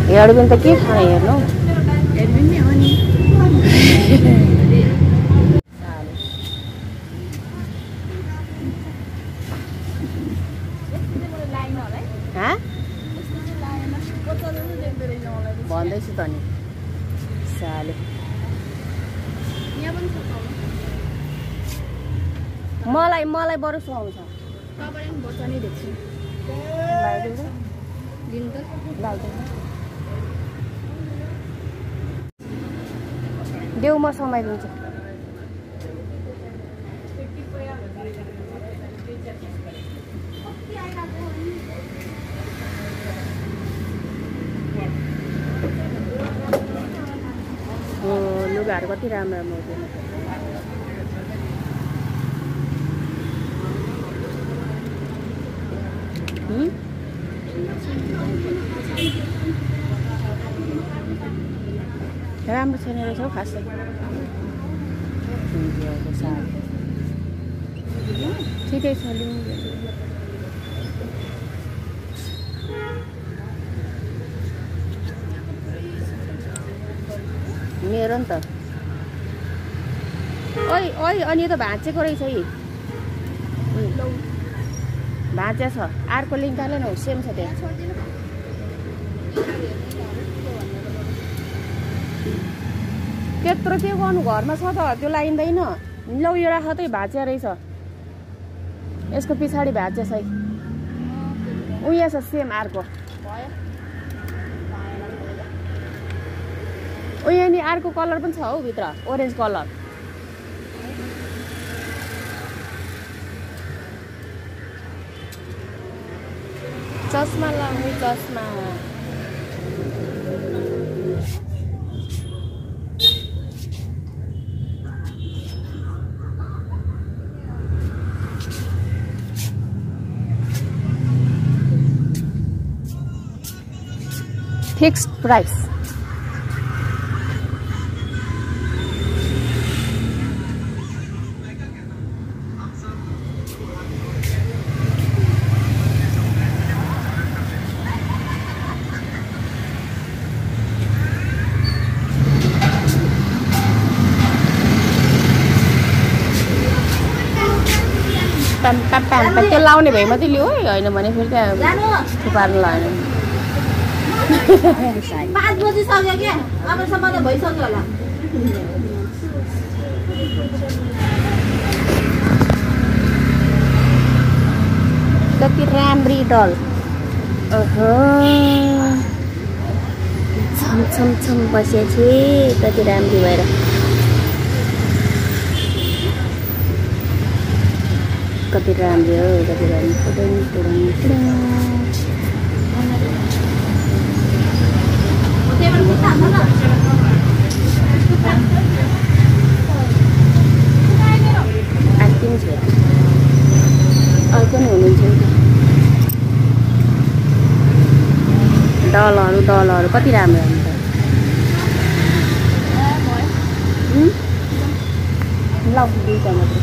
हेर्नु त के खाने हेर्नु भन्दैछु त नि साले मलाई बरु सुहाउँछ देऊ म समाइदिन्छु लुगाहरू कति राम्रो राम्रो राम्रो छैन रहेछ हौ खासै ठिकै छ मेरो नि त ओइ अनि यो त भाँचेको रहेछ है भाँच्या छ अर्को लिङ्क हाले न सेम छ त्यहाँ त्यत्रो के गर्नु घरमा छ त त्यो लाइँदैन लौ यो राख त भाँच्या रहेछ यसको पछाडि भाँच्या छ उयो छ सेम अर्को उयो नि अर्को कलर पनि छ हौ भित्र ओरेन्ज कलर चस्मा लाउने चस्मा फिक्स्ड प्राइस त्यो लाउने भए मात्रै लियो है होइन भने फेरि त्यहाँ थुपार्नु लाग्यो 5 बजिसक्यो क्या अबसम्म त भइसक्यो होला कति राम्री डल ओहो छम बसेपछि कति राम्री भएर कति राम्रो हो कति राम्रो अर्को नि हुनुहुन्छ डलहरू कति राम्रो हुन्छ ल दुईटा मात्रै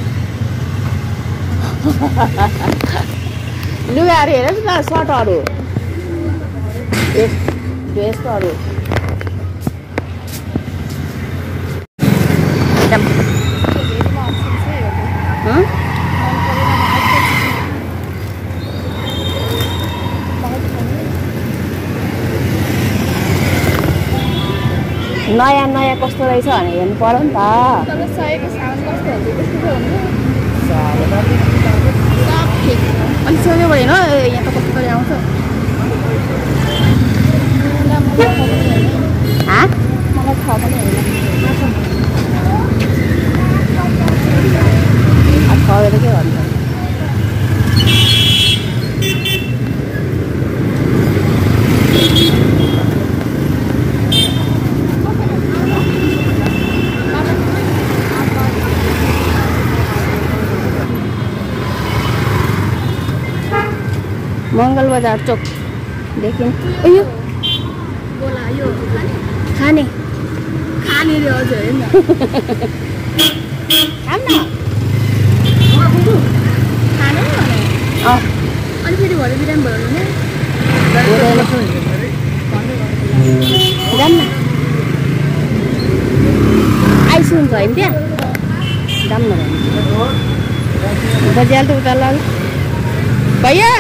लुगाहरू हेर न सर्टहरू ड्रेसहरू नयाँ कस्तो रहेछ भने हेर्नु पर्यो नि त अनि सोध्यो भने यहाँ त कस्तो आउँछ खगेर के भन्छ मंगल बजार चौक देखिन यो खाने रे हजुर हैन खाम न खाने अनि फेरि भरे बिराम भयो भने छ होइन त्यहाँ दाम न बजार त उता लग भैया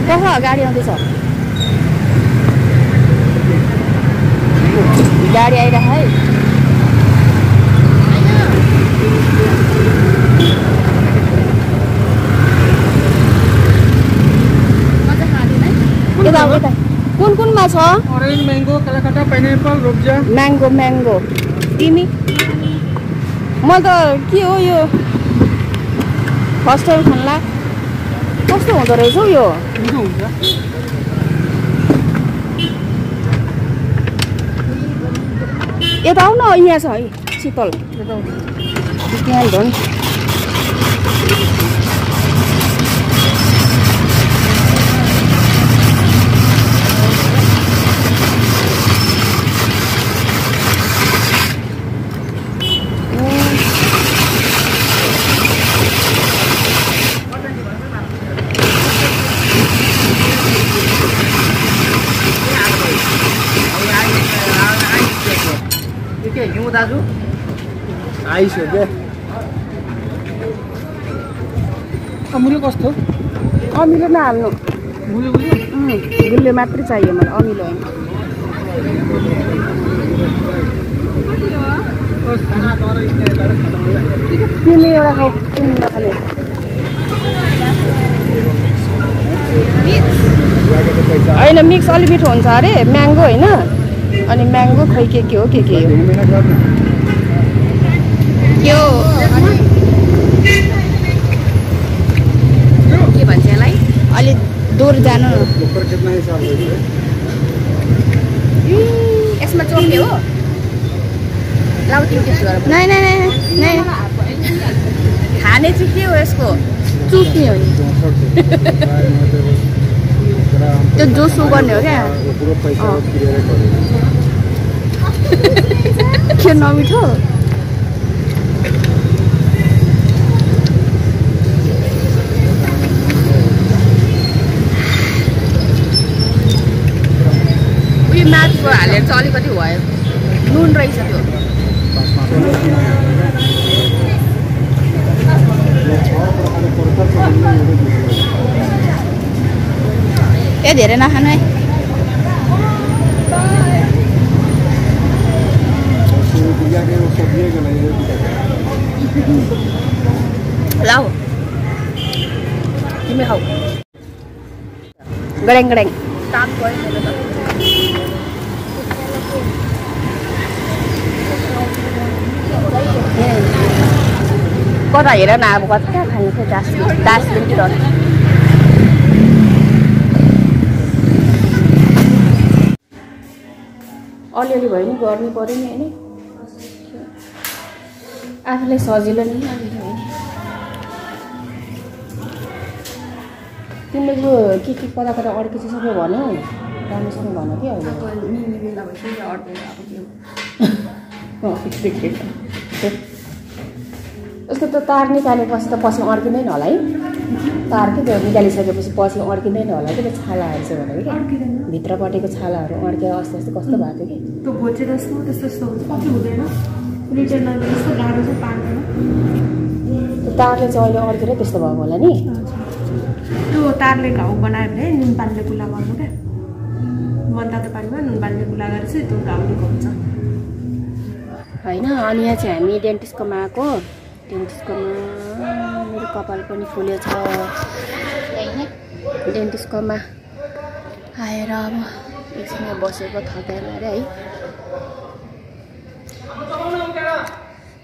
कहाँ गाडी आउँदैछ गाडी आइरह है कुन कुनमा छ ऑरेंज मैंगो कलाकटा पाइनएप्पल रुब्जा म्याङ्गो म्याङ्गो तिमी म त के हो यो फर्स्ट टाइम खानला कस्तो हुँदो रहेछ हौ यो यता आउ न यहाँ छ है शीतल त्यहाँ झन् दाजु आइस हो क्या अमिलो कस्तो अमिलो नहाल्नु गुलियो गुलियो मात्रै चाहियो मलाई अमिलो होइन तिमी एउटा खाऊ तिमी नखाने होइन मिक्स अलि मिठो हुन्छ अरे म्याङ्गो होइन अनि म्याङ्गो खै के हो के हो यो के भन्छ यसलाई अलि दूर जानु यसमा चोक्ने हो लाउटी नै खाने चाहिँ के हो यसको चुक्ने हो नि त्यो जोसो गर्ने हो क्या के नमिठो उयो माथको हालेर चाहिँ अलिकति भयो नुन रहेछ त्यो ए धेरै नखानु है लाऊ तिमी खाऊ गड्याङ गड्याङ ताप भयो कता हेर न अब कता खानु थियो डास्टबिन तिर अलिअलि भयो नि गर्नु पर्यो नि होइन आफूलाई सजिलो नि अलिअलि भयो नि तिमीले यो के कता कता अड्केछ सबै भन्यो राम्रोसँग भन कि अहिले उसको त तार निकालेपछि त पछि अड्किँदैन होला है तार के त्यो निकालिसकेपछि पछि अड्किँदैन होला कि त्यो छालाहरू चाहिँ भनेको क्या भित्रपट्टिको छालाहरू अड्केर अस्ति अस्ति कस्तो भएको थियो कि त्यो भोचे जस्तो त्यस्तो कति हुँदैन रिटर्न यस्तो गाह्रो चाहिँ पार्दैन त्यो तारले चाहिँ अहिले अड्केर त्यस्तो भएको होला नि त्यो तारले घाउ बनायो भने नुन पानीले कुला गर्नु क्या मनतातो पानीमा नुन पानीले कुला गरेर चाहिँ त्यो घाउ निको हुन्छ होइन अनि यहाँ चाहिँ हामी डेन्टिस्टकोमा आएको डेन्टिस्टकोमा मेरो कपाल पनि फुलेको छ डेन्टिस्टकोमा आएर अब एकछिन बसेको थकेर अरे है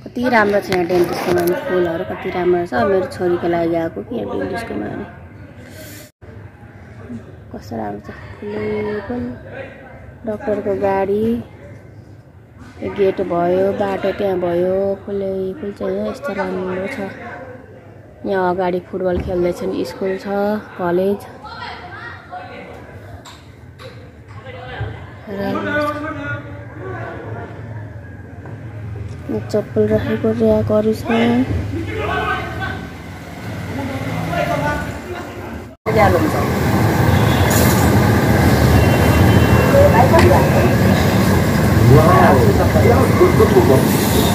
कति राम्रो छ यहाँ डेन्टिस्टकोमा फुलहरू कति राम्रो छ मेरो छोरीको लागि आएको कि यहाँ डेन्टिस्टकोमा अरे कस्तो राम्रो छ फुल डक्टरको गाडी गेट भयो बाटो त्यहाँ भयो फुलै फुल चाहिँ यहाँ यस्तो राम्रो छ यहाँ अगाडि फुटबल खेल्दैछन् स्कुल छ कलेज चप्पल राखेको र्याकहरू छ 870